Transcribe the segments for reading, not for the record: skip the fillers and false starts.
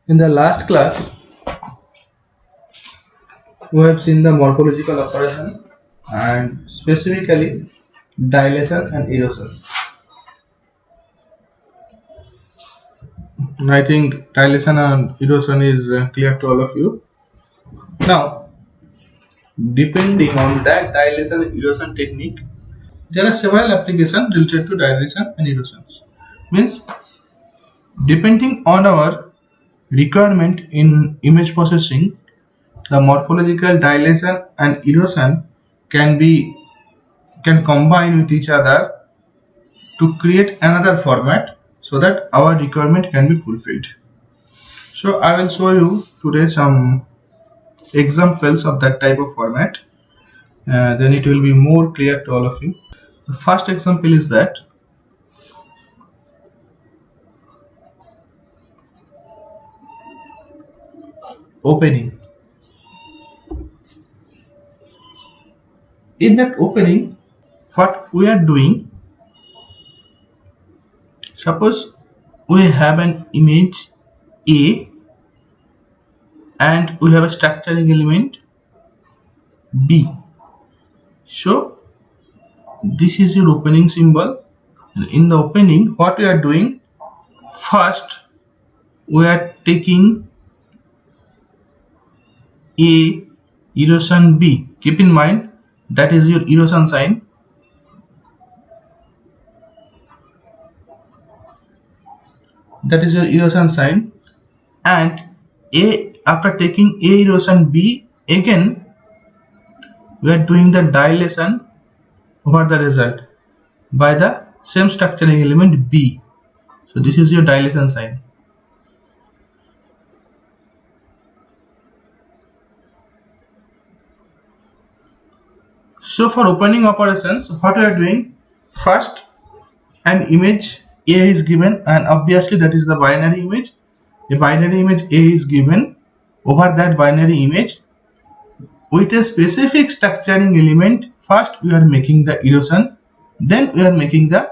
In the last class, we have seen the morphological operation and specifically dilation and erosion. I think dilation and erosion is clear to all of you. Now, depending on that dilation and erosion technique, there are several applications related to dilation and erosions. Means, depending on our requirement in image processing, the morphological dilation and erosion can be can combine with each other to create another format so that our requirement can be fulfilled. So I will show you today some examples of that type of format. Then it will be more clear to all of you. The first example is that opening. In that opening, what we are doing, suppose we have an image A and we have a structuring element B. So this is your opening symbol. And in the opening, what we are doing, first we are taking A erosion B. Keep in mind that is your erosion sign. That is your erosion sign. And A, after taking A erosion B, again we are doing the dilation over the result by the same structuring element B. So this is your dilation sign. So for opening operations, what we are doing, first an image A is given, and obviously that is the binary image. A binary image A is given. Over that binary image, with a specific structuring element, first we are making the erosion, then we are making the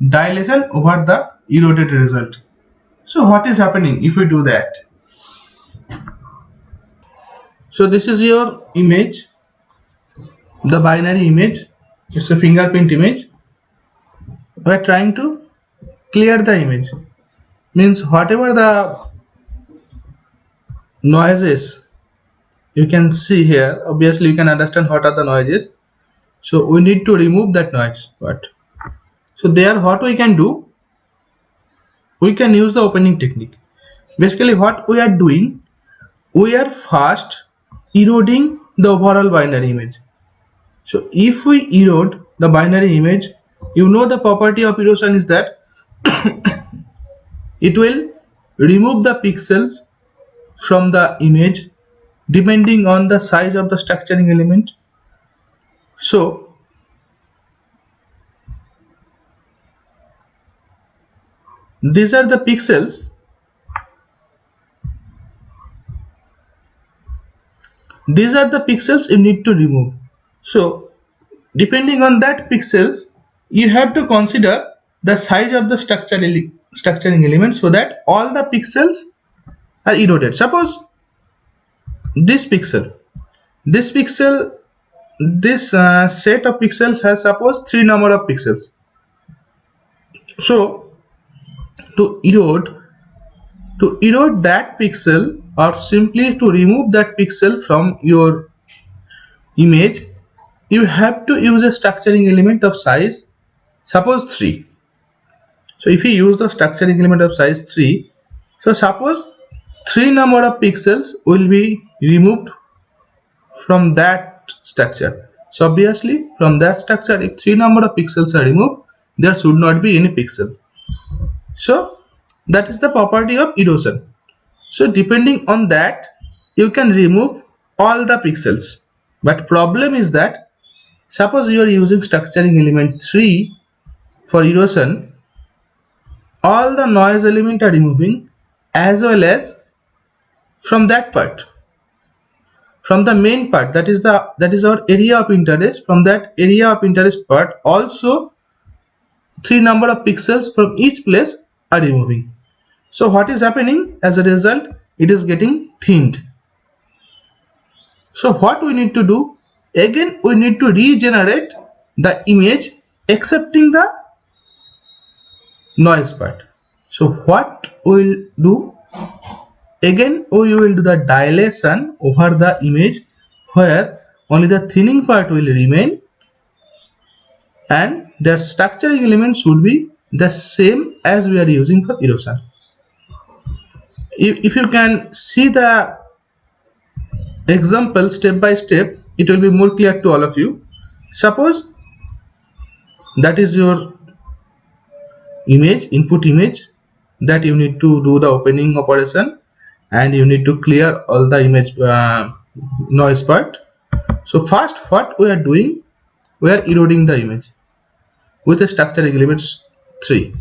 dilation over the eroded result. So what is happening if we do that? So this is your image, the binary image. It's a fingerprint image. We are trying to clear the image, means whatever the noises you can see here, obviously you can understand what are the noises. So we need to remove that noise part. So there, what we can do, we can use the opening technique. Basically what we are doing, we are first eroding the overall binary image. So if we erode the binary image, you know the property of erosion is that it will remove the pixels from the image depending on the size of the structuring element. So these are the pixels. These are the pixels you need to remove. So depending on that pixels, you have to consider the size of the structuring element so that all the pixels are eroded. Suppose this pixel, this set of pixels has suppose 3 number of pixels. So to erode that pixel, or simply to remove that pixel from your image, you have to use a structuring element of size, suppose 3. So if you use the structuring element of size 3, so suppose 3 number of pixels will be removed from that structure. So obviously from that structure, if 3 number of pixels are removed, there should not be any pixel. So that is the property of erosion. So depending on that, you can remove all the pixels. But problem is that suppose you are using structuring element 3 for erosion, all the noise element are removing, as well as from that part, from the main part, that is our area of interest. From that area of interest part also 3 number of pixels from each place are removing. So what is happening as a result? It is getting thinned. So what we need to do? Again, we need to regenerate the image excepting the noise part. So what we will do? Again, we will do the dilation over the image where only the thinning part will remain and their structuring elements should be the same as we are using for erosion. If you can see the example step by step, it will be more clear to all of you. Suppose that is your image, input image, that you need to do the opening operation and you need to clear all the image noise part. So first what we are doing, we are eroding the image with the structuring elements 3.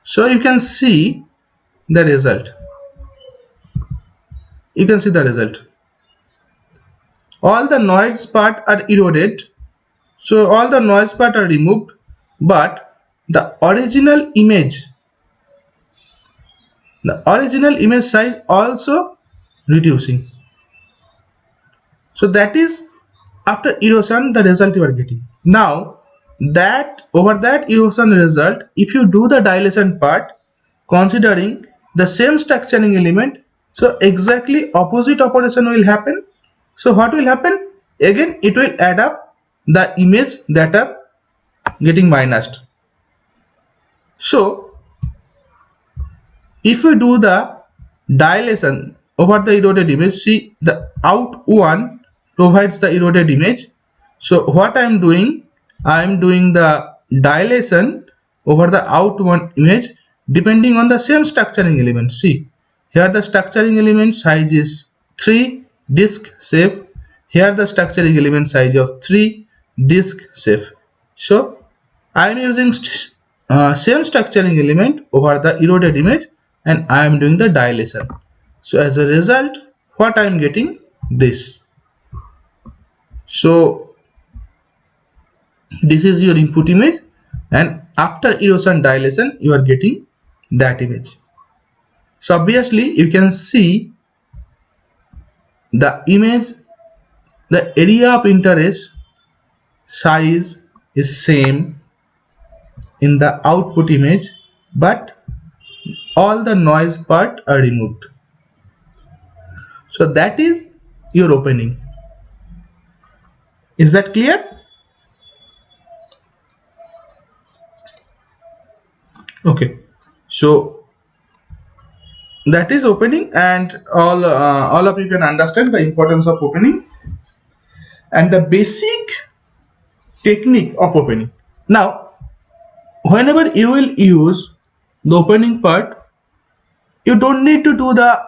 So you can see the result. You can see the result. All the noise part are eroded. So all the noise part are removed, but the original image size also reducing. So that is after erosion the result you are getting. Now that over that erosion result, if you do the dilation part considering the same structuring element, so exactly opposite operation will happen. So what will happen? Again it will add up the image that are getting minused. So if we do the dilation over the eroded image, see the out one provides the eroded image. So what I am doing the dilation over the out one image depending on the same structuring element. See here the structuring element size is 3 disk shape. Here the structuring element size of 3 disk shape. So I am using same structuring element over the eroded image and I am doing the dilation. So as a result what I am getting this. So this is your input image and after erosion dilation you are getting that image. So obviously you can see the image, the area of interest size is same in the output image, but all the noise part are removed. So that is your opening. Is that clear? Okay, so that is opening, and all of you can understand the importance of opening and the basic technique of opening. Now whenever you will use the opening part, you don't need to do the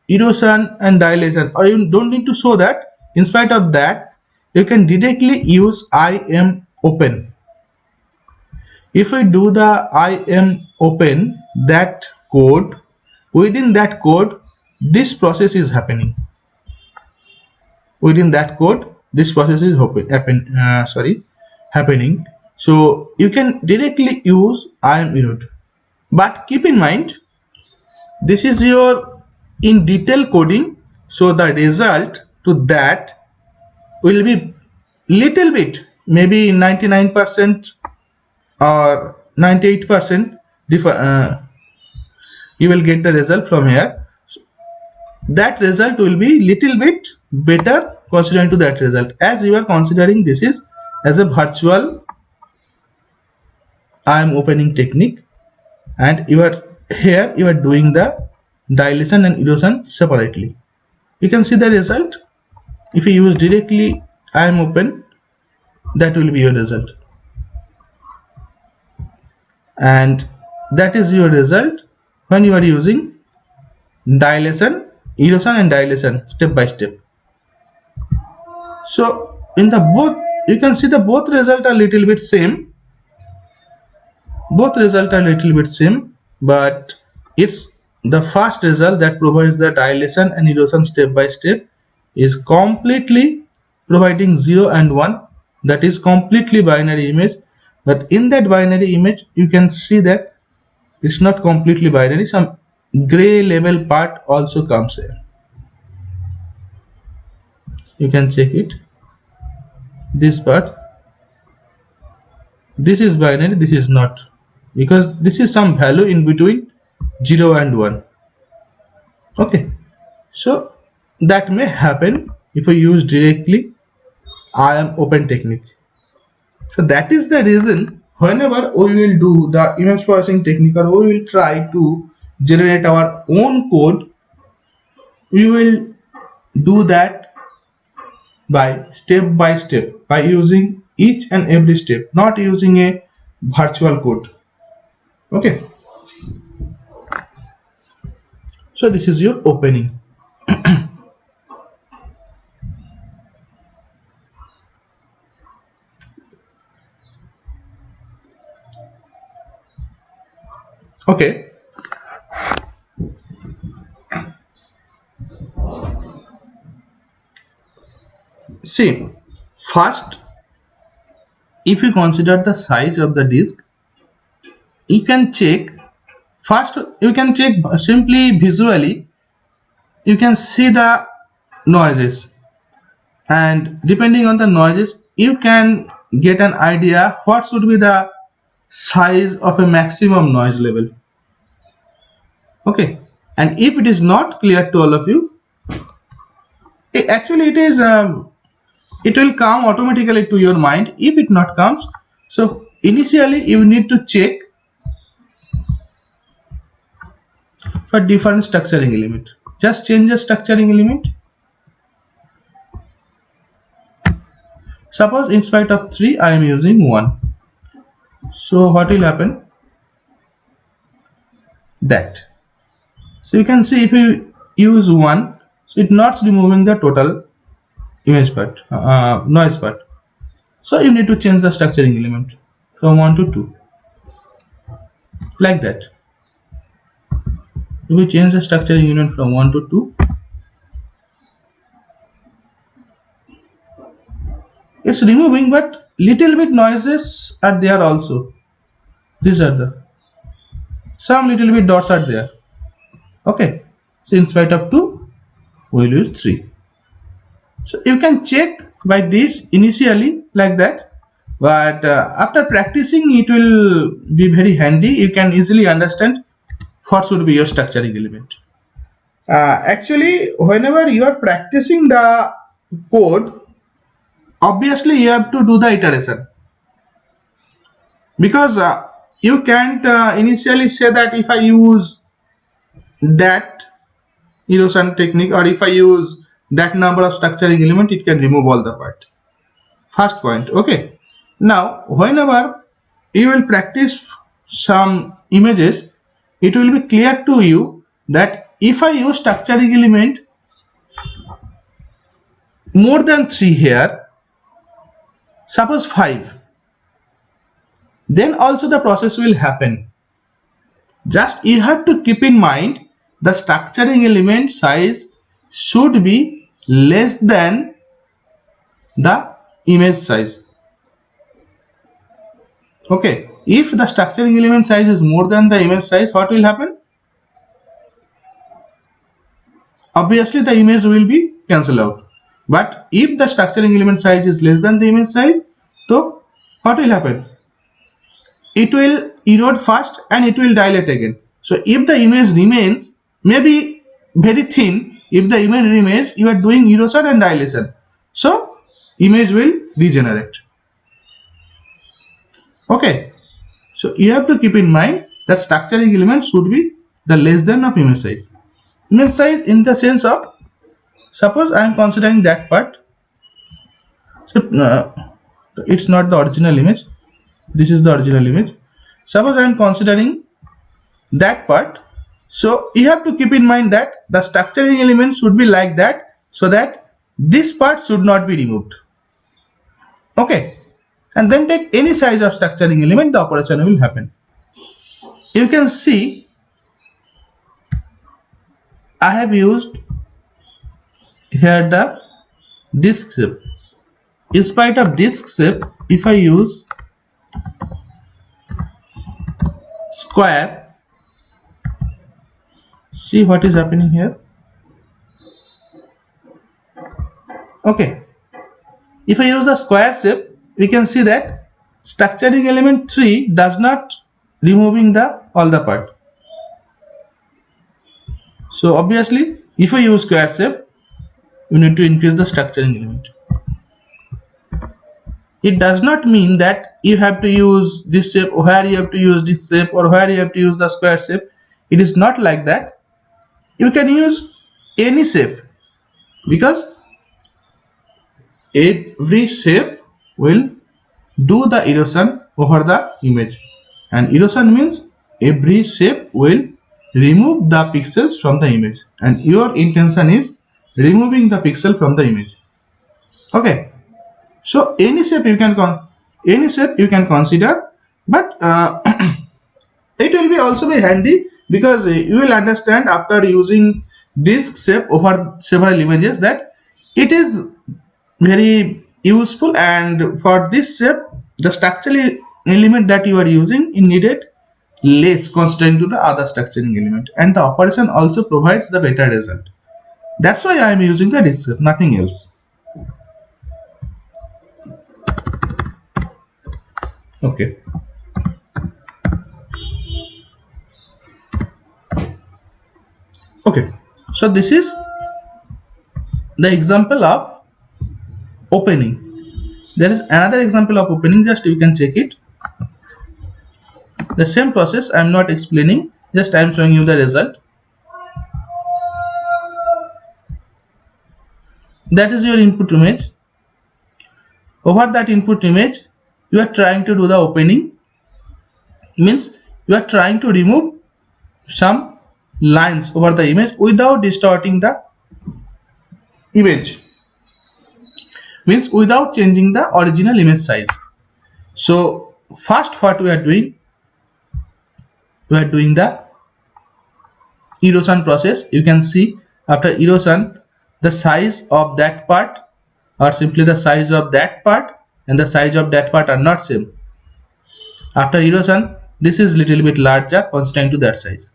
erosion and dilation, or you don't need to show that. In spite of that, you can directly use I am open. If we do the I am open, that code, within that code this process is happening. Within that code this process is happening. So you can directly use I am erode, but keep in mind this is your in detail coding, so the result to that will be little bit, maybe 99% or 98% you will get the result from here. So that result will be little bit better considering to that result, as you are considering this is as a virtual I am opening technique, and you are here you are doing the dilation and erosion separately. You can see the result. If you use directly I am open, that will be your result, and that is your result when you are using dilation, erosion and dilation step by step. So in the both you can see the both result are little bit same, but it's the first result that provides the dilation and erosion step by step is completely providing 0 and 1, that is completely binary image. But in that binary image you can see that it's not completely binary, some gray label part also comes here. You can check it. This part, this is binary, this is not, because this is some value in between 0 and 1. Okay, so that may happen if I use directly IAM open technique. So that is the reason whenever we will do the image processing technique, or we will try to generate our own code, we will do that by step, by using each and every step, not using a virtual code. Okay, so this is your opening. Okay, see, first, if you consider the size of the disk, you can check. First, you can check simply visually. You can see the noises, and depending on the noises, you can get an idea what should be the size of a maximum noise level. Okay, and if it is not clear to all of you, actually it is it will come automatically to your mind. If it not comes, so initially you need to check for different structuring element. Just change the structuring element. Suppose in spite of 3 I am using 1. So what will happen? That. So you can see if you use 1, so it not removing the total image part, noise part. So you need to change the structuring element from 1 to 2. Like that. If we change the structuring element from 1 to 2, it's removing, but little bit noises are there also. These are the some little bit dots are there. Okay, so in spite of 2, we will use 3. So you can check by this initially like that, but after practicing it will be very handy. You can easily understand what should be your structuring element. Actually, whenever you are practicing the code, obviously you have to do the iteration, because you can't initially say that if I use that erosion technique, or if I use that number of structuring element, it can remove all the part. First point. Okay, now whenever you will practice some images, it will be clear to you that if I use structuring element more than 3 here, suppose 5, then also the process will happen. Just you have to keep in mind the structuring element size should be less than the image size. Okay, if the structuring element size is more than the image size, what will happen? Obviously the image will be cancelled out. But if the structuring element size is less than the image size, so what will happen? It will erode first and it will dilate again. So if the image remains maybe very thin, if the image remains, you are doing erosion and dilation, so image will regenerate. Okay, so you have to keep in mind that structuring element should be the less than of image size. Image size in the sense of, suppose I am considering that part, so it's not the original image, this is the original image. Suppose I am considering that part, so you have to keep in mind that the structuring element should be like that, so that this part should not be removed. Okay, and then take any size of structuring element, the operation will happen. You can see I have used here the disk shape. In spite of disk shape, if I use square, See what is happening here. Okay, if I use the square shape, we can see that structuring element 3 does not removing the all the part. So obviously, if I use square shape, you need to increase the structuring element. It does not mean that you have to use this shape, or where you have to use this shape, or where you have to use the square shape. It is not like that. You can use any shape, because every shape will do the erosion over the image, and erosion means every shape will remove the pixels from the image, and your intention is removing the pixel from the image. Okay, so any shape you can consider, but it will be also be handy, because you will understand after using disk shape over several images that it is very useful, and for this shape the structural element that you are using is needed less constraint to the other structuring element, and the operation also provides the better result. That's why I am using the disk shape, nothing else. Okay, okay, so this is the example of opening. There is another example of opening, just you can check it. The same process I am not explaining, just I am showing you the result. That is your input image. Over that input image, you are trying to do the opening, means you are trying to remove some lines over the image without distorting the image, means without changing the original image size. So first what we are doing the erosion process. You can see after erosion the size of that part, or simply the size of that part and the size of that part are not same. After erosion this is little bit larger constrained to that size.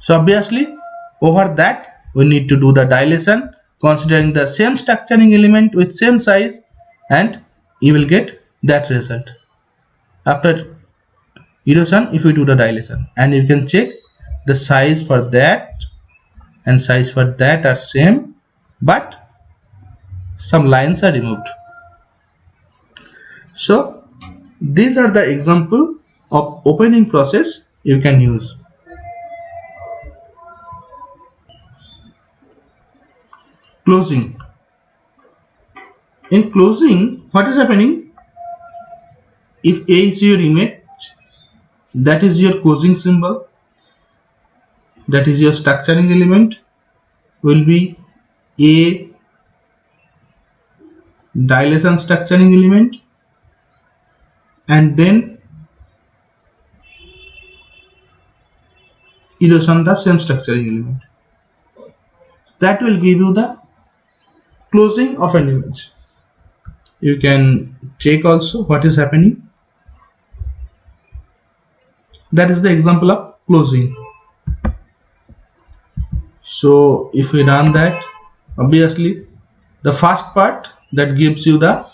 So obviously over that we need to do the dilation considering the same structuring element with same size, and you will get that result. After erosion, if we do the dilation, and you can check the size for that and size for that are same, but some lines are removed. So these are the example of opening process you can use. Closing. In closing, what is happening? If A is your image, that is your closing symbol, that is your structuring element, will be A dilation structuring element, and then erosion the same structuring element. That will give you the closing of an image. You can check also what is happening. That is the example of closing. So if we run that, obviously the first part that gives you the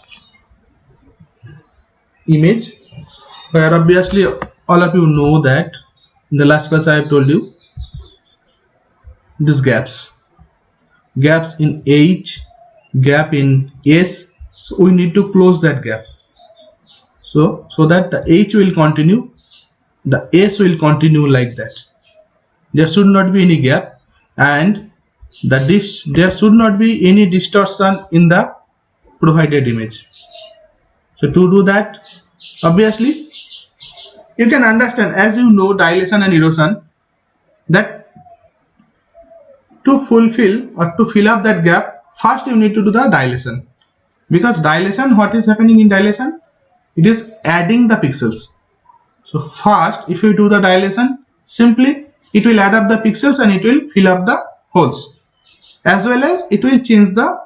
image, where obviously all of you know that in the last class I have told you these gaps in H, gap in S, so we need to close that gap, so that the H will continue, the S will continue like that. There should not be any gap, and there should not be any distortion in the provided image. So to do that, obviously you can understand, as you know, dilation and erosion, that to fulfill or to fill up that gap, first you need to do the dilation, because dilation, what is happening in dilation, it is adding the pixels. So first if you do the dilation, simply it will add up the pixels and it will fill up the holes, as well as it will change the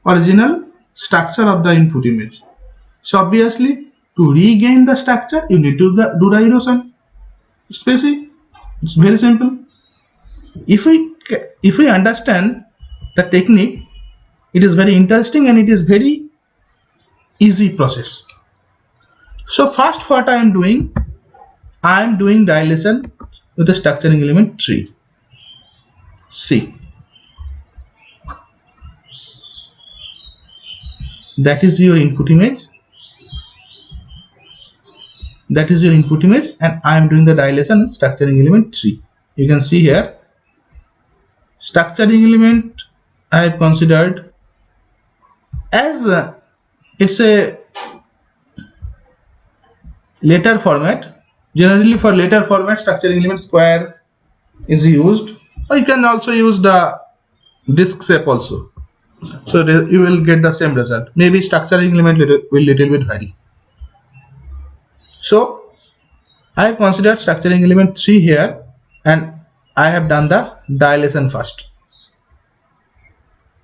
original structure of the input image. So obviously to regain the structure you need to do the erosion. It's very simple. If we understand the technique, it is very interesting and it is very easy process. So first what I am doing, I am doing dilation with the structuring element 3. See, that is your input image. That is your input image, and I am doing the dilation structuring element 3. You can see here, structuring element I have considered as it's a letter format. Generally for letter format, structuring element square is used, or you can also use the disk shape also. So you will get the same result. Maybe structuring element will little bit vary. So I have considered structuring element 3 here, and I have done the dilation first.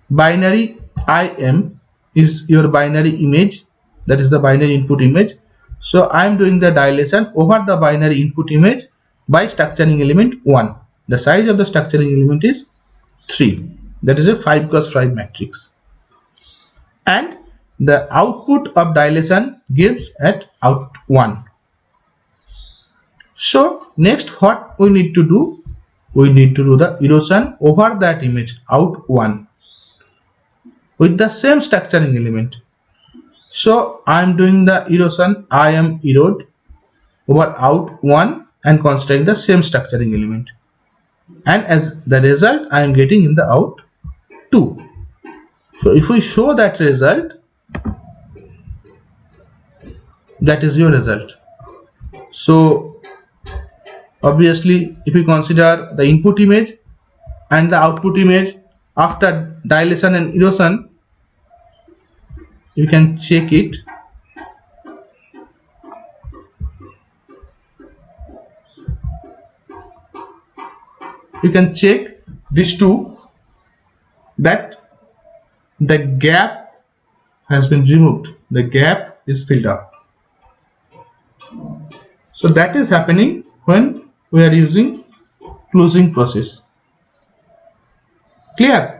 Binary IM is your binary image, that is the binary input image. So I am doing the dilation over the binary input image by structuring element 1. The size of the structuring element is 3, that is a 5 cross 5 matrix, and the output of dilation gives at out 1. So next what we need to do, we need to do the erosion over that image out 1 with the same structuring element. So I am doing the erosion, I am erode over out 1 and considering the same structuring element, and as the result I am getting in the out 2. So if we show that result, that is your result. So obviously if we consider the input image and the output image after dilation and erosion, you can check it. You can check these two, that the gap has been removed, the gap is filled up. So that is happening when we are using closing process. Clear?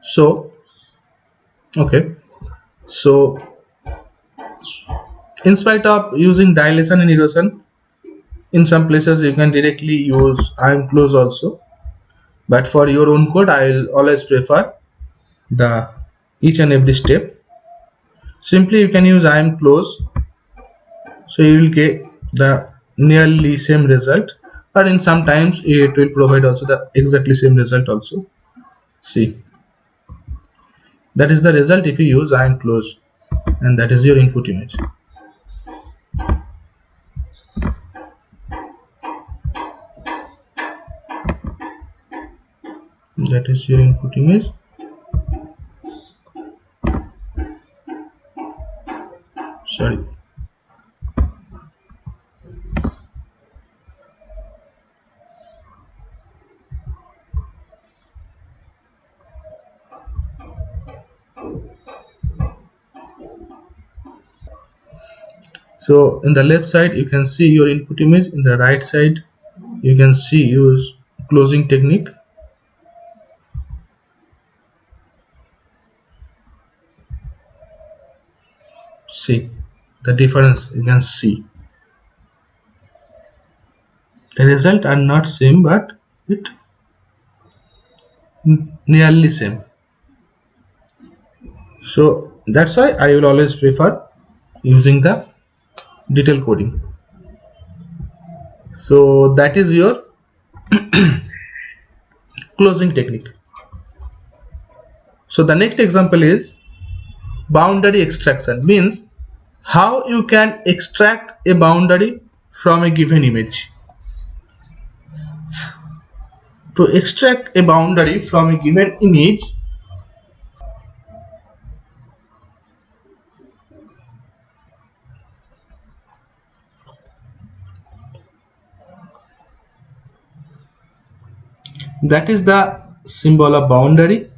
So okay, so in spite of using dilation and erosion, in some places you can directly use IM close also, but for your own code I will always prefer the each and every step. Simply you can use IM close, so you will get the nearly same result, or in sometimes it will provide also the exactly same result also. See, that is the result if you use IM close, and that is your input image. That is your input image. Sorry. So in the left side you can see your input image, in the right side you can see use closing technique. See the difference, you can see the result are not same, but it nearly same. So that's why I will always prefer using the detail coding. So that is your closing technique. So the next example is boundary extraction, means how you can extract a boundary from a given image. To extract a boundary from a given image, that is the symbol of boundary,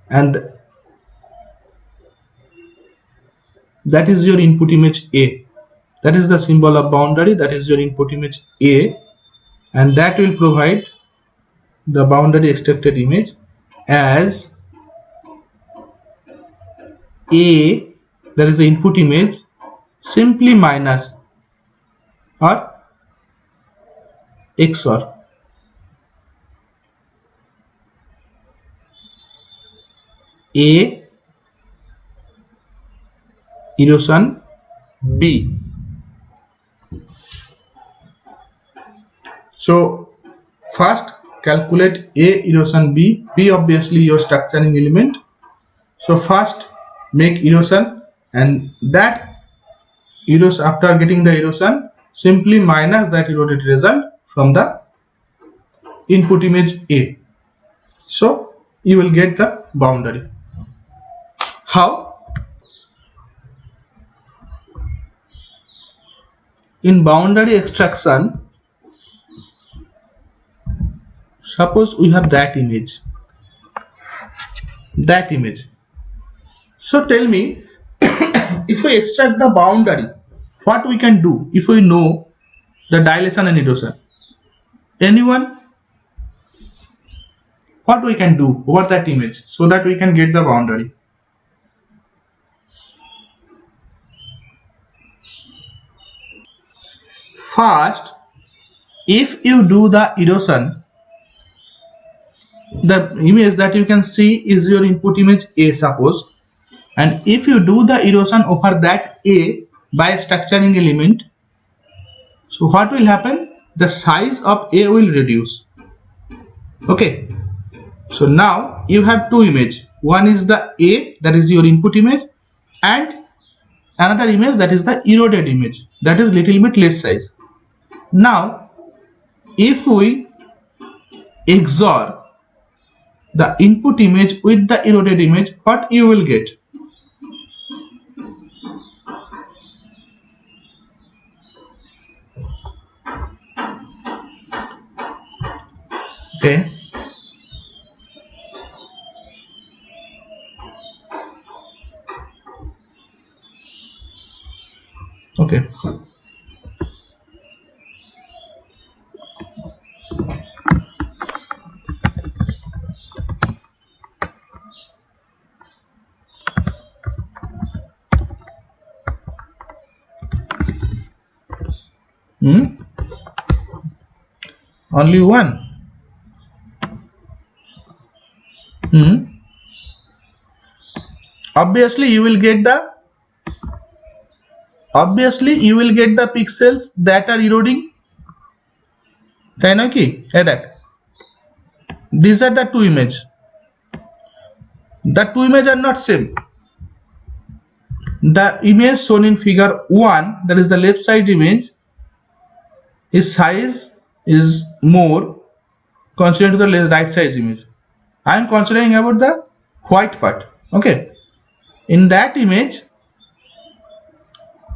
and that is your input image A. That is the symbol of boundary, that is your input image A, and that will provide the boundary extracted image as A, that is the input image, simply minus or XOR A erosion B. So first calculate A erosion B. B obviously your structuring element. So first make erosion, and that erosion, after getting the erosion, simply minus that eroded result from the input image A. So you will get the boundary. How? In boundary extraction, suppose we have that image. So tell me, if we extract the boundary, what we can do if we know the dilation and erosion? Anyone? What we can do over that image so that we can get the boundary? First, if you do the erosion, the image that you can see is your input image A, suppose, and if you do the erosion over that A by structuring element, so what will happen? The size of A will reduce. Okay, so now you have two images. One is the A, that is your input image, and another image, that is the eroded image, that is little bit less size. Now if we XOR the input image with the eroded image, what you will get? Okay, okay, only one. Obviously you will get the pixels that are eroding, তাই নয় কি? এই দেখ, these are the two images. The two images are not same. The image shown in figure 1, that is the left side image, its size is more considering to the right side image. I am considering about the white part. Okay, in that image,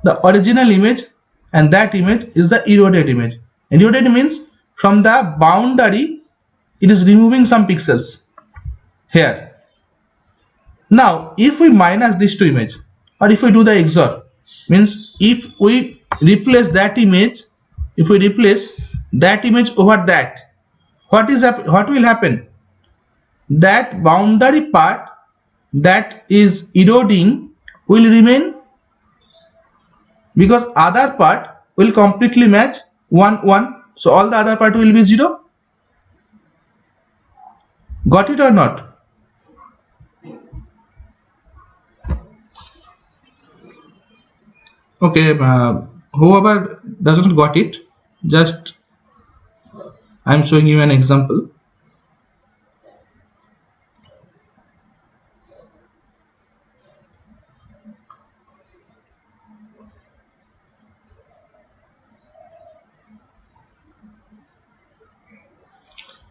the original image and that image is the eroded image. Eroded means from the boundary it is removing some pixels here. Now if we minus these two images, or if we do the XOR, means if we replace that image, over that, what will happen? That boundary part that is eroding will remain, because other part will completely match 1 1, so all the other part will be 0. Got it or not? Okay, whoever doesn't got it, just I'm showing you an example.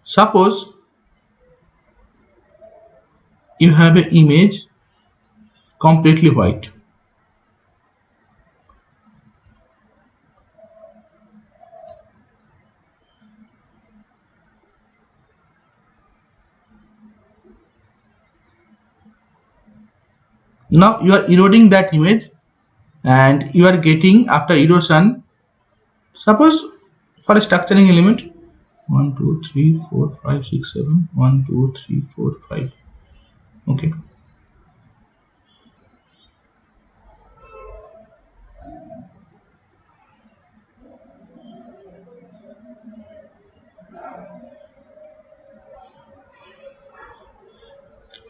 Suppose you have an image completely white. Now you are eroding that image and you are getting after erosion, suppose for a structuring element 1 2 3 4 5 6 7 1 2 3 4 5. Okay,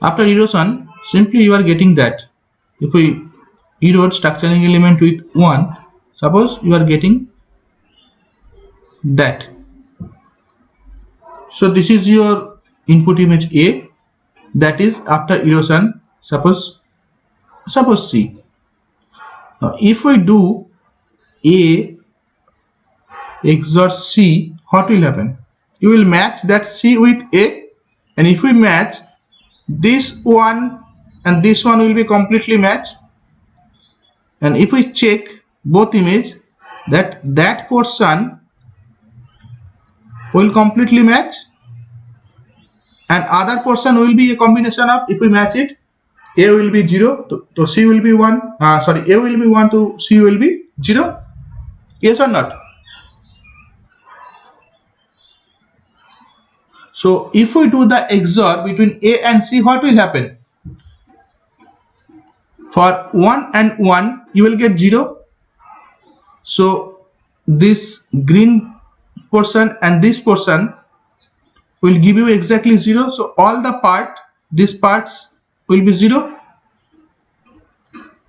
after erosion simply you are getting that if we erode structuring element with 1, suppose you are getting that. So this is your input image A, that is after erosion, suppose C. Now if we do A XOR C, what will happen? You will match that C with A, and if we match this one and this one will be completely matched, and if we check both image, that portion will completely match and other portion will be a combination of, if we match it, A will be 0 to C will be 1, A will be 1 to C will be 0, yes or not? So if we do the XOR between A and C, what will happen? For 1 and 1 you will get 0, so this green portion and this portion will give you exactly 0, so all the these parts will be 0,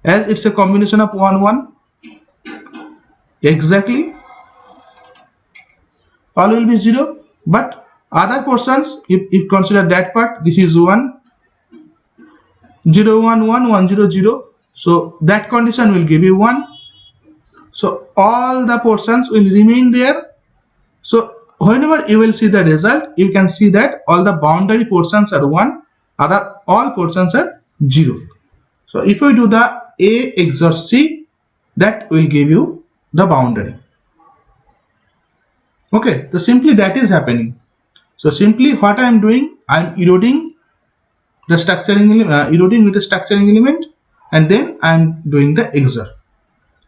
as it's a combination of 1 1, exactly all will be 0, but other portions, if consider that part, this is 1 0 1 1 1 0 0, so that condition will give you 1, so all the portions will remain there. So whenever you will see the result, you can see that all the boundary portions are 1, other all portions are 0. So if we do the A XOR C, that will give you the boundary. Okay, so simply that is happening. So simply what I am doing, I am eroding the eroding with the structuring element, and then I am doing the XOR.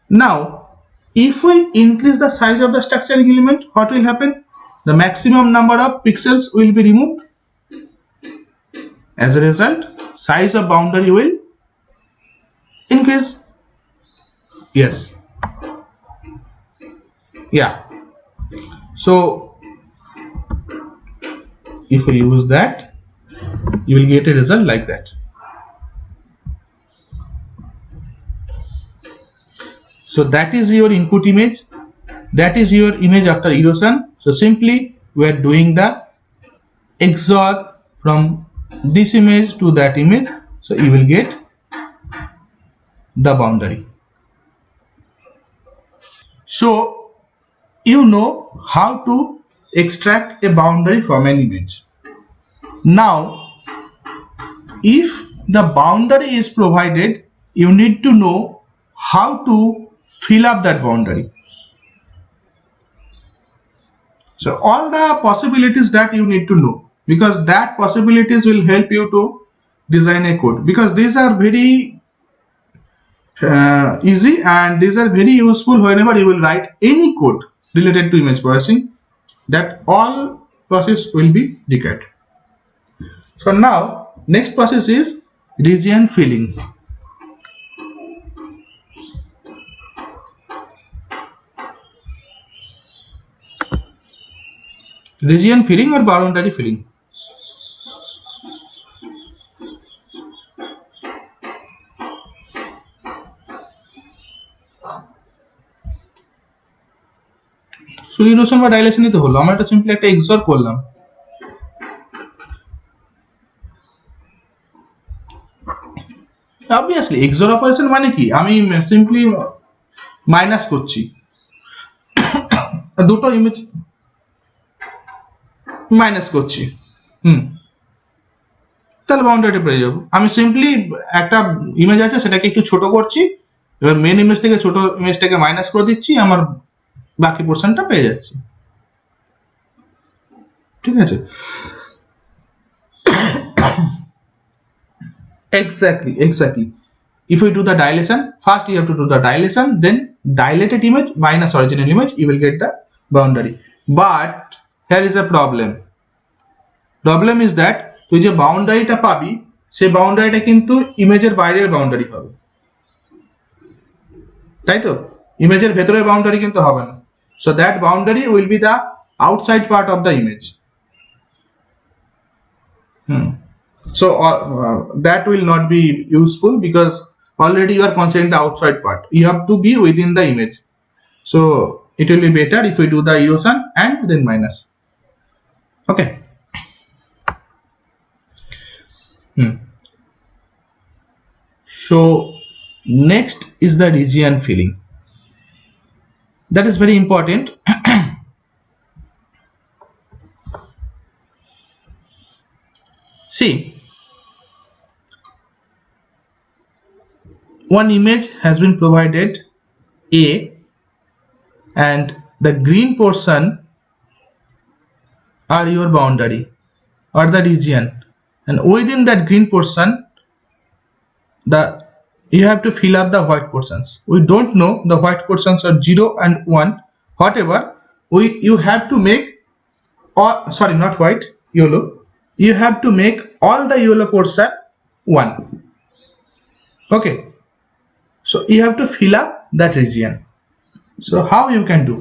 Now, if we increase the size of the structuring element, what will happen? The maximum number of pixels will be removed. As a result, size of boundary will increase. Yes. Yeah. So if we use that, you will get a result like that. So that is your input image. That is your image after erosion. So simply we are doing the XOR from this image to that image. So you will get the boundary. So you know how to extract a boundary from an image. Now, if the boundary is provided, you need to know how to fill up that boundary. So all the possibilities that you need to know, because that possibilities will help you to design a code, because these are very easy and these are very useful whenever you will write any code related to image processing, that all process will be required. So now next process is region filling. Region filling or boundary filling? Solution বা ডাইলেশনই তো হলো, আমরা এটা simply একটা XOR করলাম। Obviously XOR operation মানে কি, আমি সিম্পলি মাইনাস করছি দুটো ইমেজ, মাইনাস করছি, তাহলে বাউন্ডারিটা পেয়ে যাবো। আমি সিম্পলি একটা ইমেজ আছে সেটাকে একটু ছোট করছি, এবার মেন ইমেজ থেকে ছোট ইমেজটাকে মাইনাস করে দিচ্ছি, আমার বাকি পোর্শনটা পেয়ে যাচ্ছি। ঠিক আছে, exactly. if we do the dilation, first you have to do the dilation, then dilated image minus original image, you will get the boundary. But here is a problem. Problem is that তুই যে বাউন্ডারিটা পাবি সেই বাউন্ডারিটা কিন্তু ইমেজের বাইরের boundary হবে, তাই তো? ইমেজের ভেতরের বাউন্ডারি কিন্তু হবে না। So that boundary will be the outside part of the image. So that will not be useful because already you are considering the outside part. You have to be within the image. So it will be better if we do the erosion and then minus. Okay. So next is the region filling. That is very important. See, one image has been provided A, and the green portion are your boundary or the region, and within that green portion you have to fill up the white portions. We don't know the white portions are 0 and 1. Whatever, you have to make, or sorry, not white, yellow. You have to make all the yellow portion 1. Okay, so you have to fill up that region. So how you can do?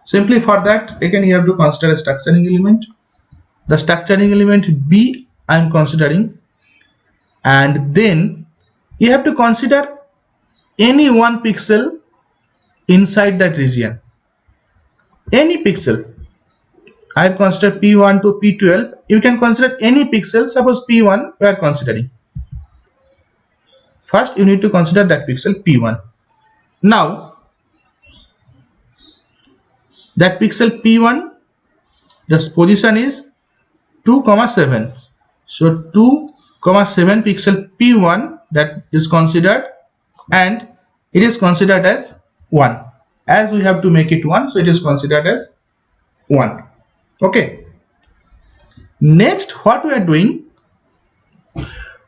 Simply for that, again you have to consider a structuring element. The structuring element B I am considering, and then you have to consider any one pixel inside that region. Any pixel. I have considered P1 to P12. You can consider any pixel. Suppose P1 we are considering. First you need to consider that pixel P1. Now that pixel P1, the position is 2,7. So 2,7 pixel P1 that is considered, and it is considered as 1. As we have to make it 1, so it is considered as 1. Okay. Next, what we are doing?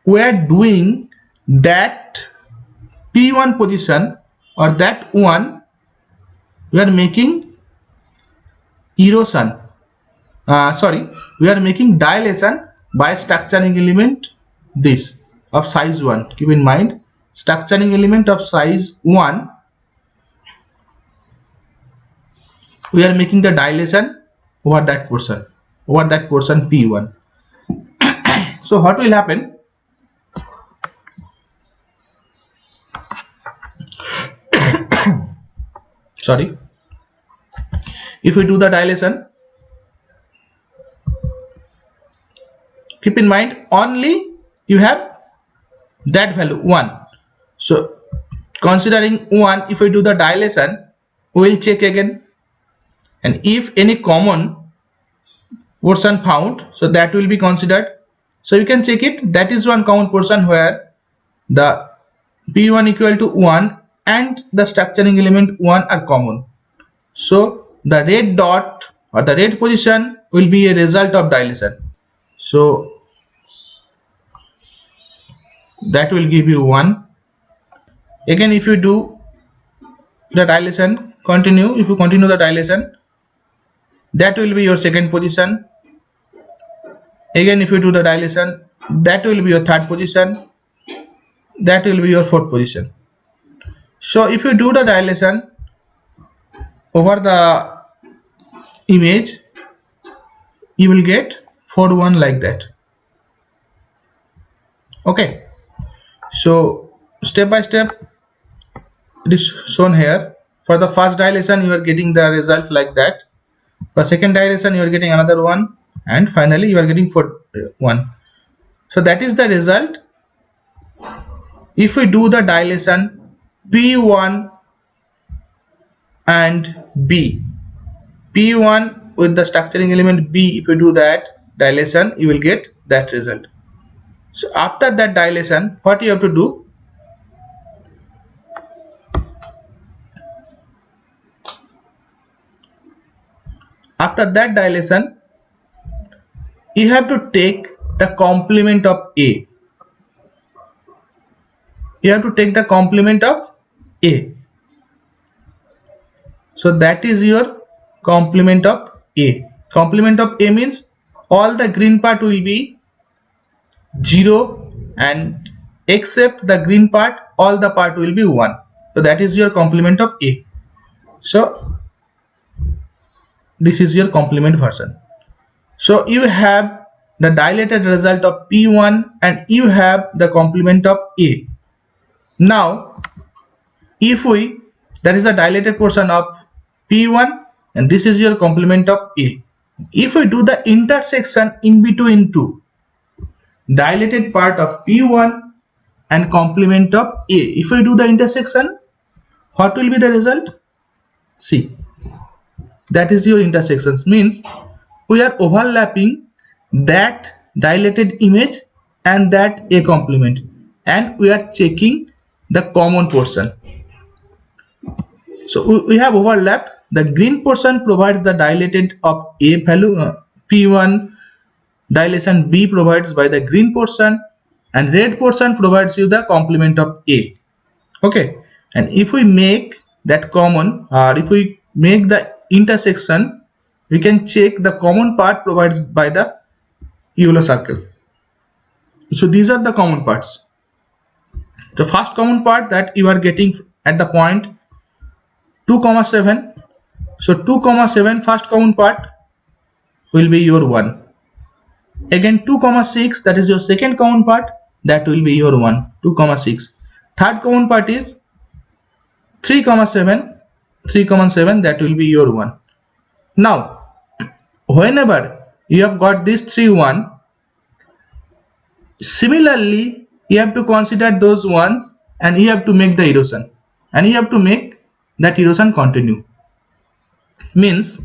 We are doing that P1 position or that 1. We are making erosion. We are making dilation by structuring element this of size 1. Keep in mind, structuring element of size 1, we are making the dilation over that portion P1. So what will happen? Sorry, if we do the dilation, keep in mind only you have that value 1. So considering 1, if we do the dilation, we will check again, and if any common portion found, so that will be considered. So you can check it. That is one common portion where the P1 equal to 1 and the structuring element 1 are common. So the red dot or the red position will be a result of dilation. So that will give you 1. Again, if you do the dilation, if you continue the dilation, that will be your second position. Again, if you do the dilation, that will be your third position, that will be your fourth position. So if you do the dilation over the image, you will get 4,1 like that. Okay, so step by step it is shown here. For the first dilation you are getting the result like that. For second dilation you are getting another one, and finally you are getting 4,1. So that is the result. If we do the dilation P1 and B, P1 with the structuring element B, if you do that dilation, you will get that result. So after that dilation, what you have to do? After that dilation, you have to take the complement of A. you have to take the complement of A. So that is your complement of A. Complement of A means all the green part will be 0 and except the green part all the part will be 1. So that is your complement of A. So this is your complement version. So you have the dilated result of P1 and you have the complement of A. Now if we, that is the dilated portion of P1 and this is your complement of A. If we do the intersection in between two, dilated part of P1 and complement of A, if we do the intersection, what will be the result? See, that is your intersections, means we are overlapping that dilated image and that A complement and we are checking the common portion. So we have overlapped. The green portion provides the dilated of A value P1, dilation B provides by the green portion, and red portion provides you the complement of A. Okay, and if we make that common, or if we make the intersection, we can check the common part provided by the yellow circle. So these are the common parts. The first common part that you are getting at the point 2,7. So 2,7 first common part will be your 1. Again 2,6, that is your second common part, that will be your 1, 2,6. Third common part is 3,7, 3,7, that will be your 1. Now whenever you have got this 3, 1, similarly you have to consider those ones and you have to make the erosion and you have to make that erosion continue. Means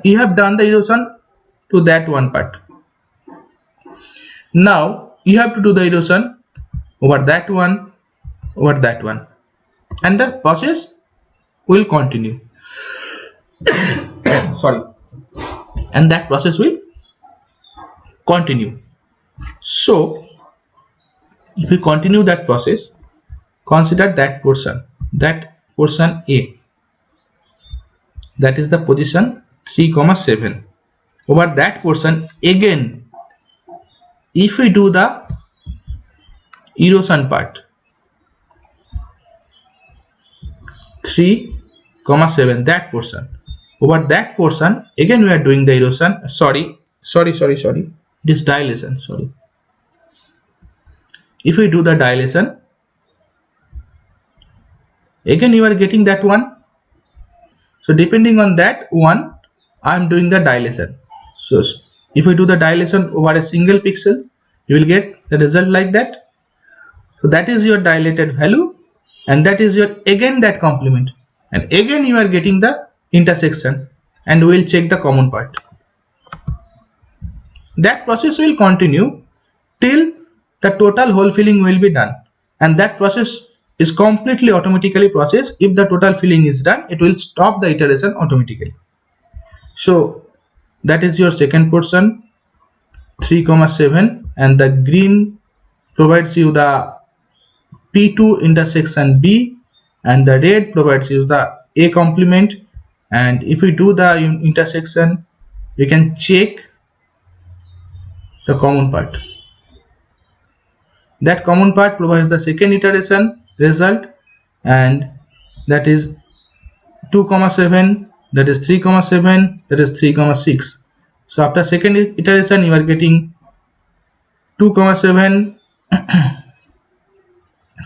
you have done the erosion to that one part. Now you have to do the erosion over that one, and the process will continue. Sorry, and that process will continue. So if we continue that process, consider that portion A, that is the position 3,7. Over that portion again, if we do the erosion part 3,7, that portion, over that portion again we are doing the erosion. Sorry, it is dilation. Sorry, if we do the dilation, again you are getting that one. So depending on that one, I am doing the dilation. So if we do the dilation over a single pixel, you will get the result like that. So that is your dilated value, and that is your again that complement, and again you are getting the intersection, and we will check the common part. That process will continue till the total hole filling will be done, and that process is completely automatically processed. If the total filling is done, it will stop the iteration automatically. So that is your second portion 3,7, and the green provides you the P2 intersection B, and the red provides you the A complement. And if we do the intersection, we can check the common part. That common part provides the second iteration result, and that is 2,7, that is 3,7, that is 3,6. So after second iteration you are getting 2,7,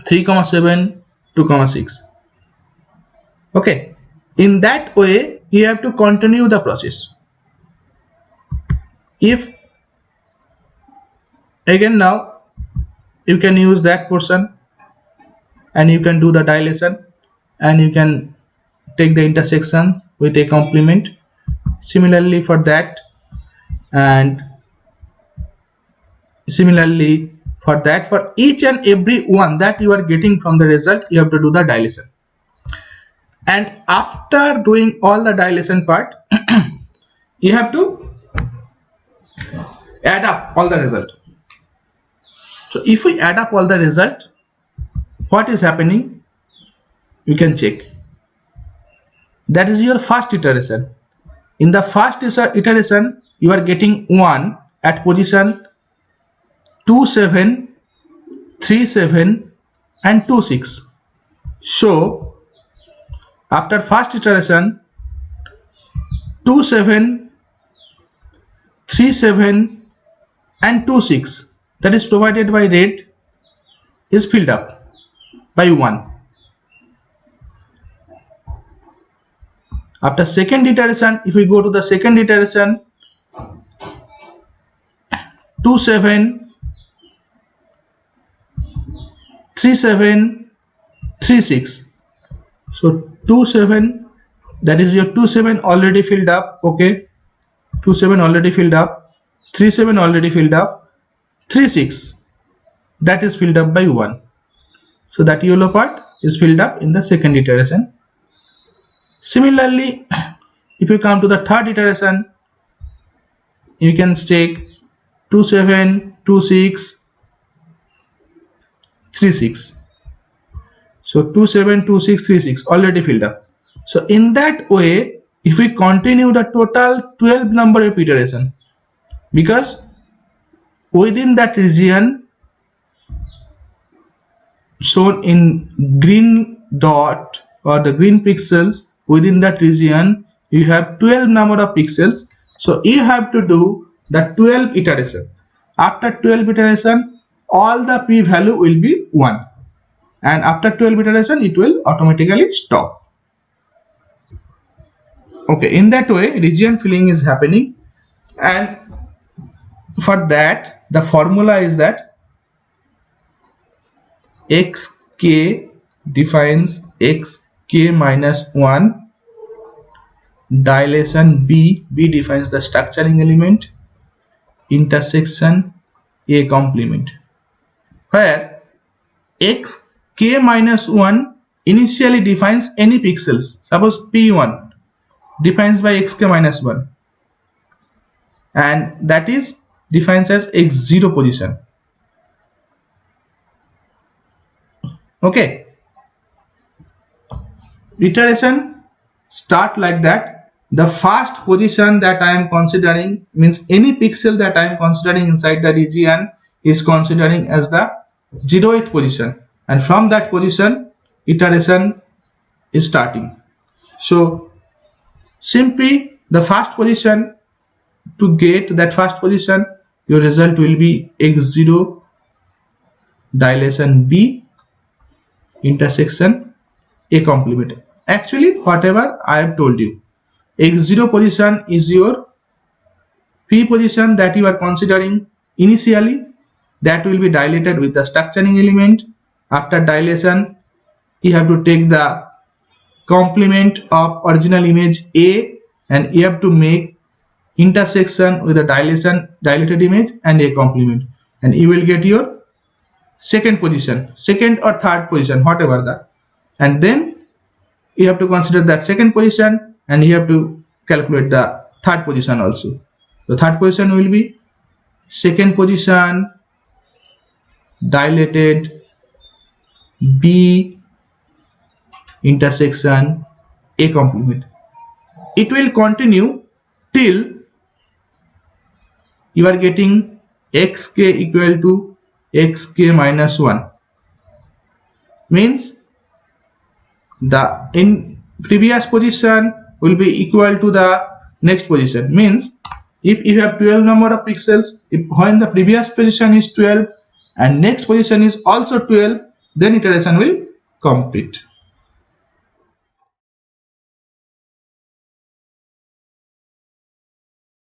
3,7, 2,6. Okay, in that way you have to continue the process. If again now you can use that portion and you can do the dilation and you can take the intersections with a complement. Similarly for that, and similarly for that, for each and every one that you are getting from the result, you have to do the dilation. And after doing all the dilation part, you have to add up all the result. So if we add up all the result, what is happening, you can check. That is your first iteration. In the first iteration, you are getting 1 at position 2, 7, 3, 7 and 2, 6. So after first iteration, 2, 7, 3, 7 and 2, 6 that is provided by red is filled up by 1. After second iteration, if we go to the second iteration, 2, 7, 3, 7, 3, 6. So 2, 7, that is your 2, 7 already filled up. Okay, 2, 7 already filled up. 3, 7 already filled up. 3, 6 that is filled up by 1. So that yellow part is filled up in the second iteration. Similarly, if you come to the third iteration, you can take 2, 7, 2, 6, 3, 6. So 2, 7, 2, 6, 3, 6 already filled up. So in that way, if we continue the total 12 number of iteration, because within that region shown in green dot or the green pixels, within that region you have 12 number of pixels. So you have to do the 12 iteration. After 12 iteration, all the p value will be 1, and after 12 iteration it will automatically stop. Okay, in that way region filling is happening, and for that the formula is that xk defines xk minus 1 dilation b defines the structuring element, intersection a complement, where xk minus 1 initially defines any pixels. Suppose p1 defines by xk minus 1, and that is defines as x0 position. Okay, iteration start like that. The first position that I am considering, means any pixel that I am considering inside the region, is considering as the 0th position, and from that position iteration is starting. So simply the first position, to get that first position, your result will be x0 dilation b intersection a complement. Actually whatever I have told you, x0 position is your p position that you are considering initially, that will be dilated with the structuring element. After dilation, you have to take the complement of original image A, and you have to make intersection with the dilated image and a complement, and you will get your second position, second or third position, whatever that, and then you have to consider that second position, and you have to calculate the third position also. The third position will be second position dilated B intersection A complement. It will continue till you are getting xk equal to xk minus 1. Means the in previous position will be equal to the next position. Means if you have 12 number of pixels, if when the previous position is 12 and next position is also 12, then iteration will complete.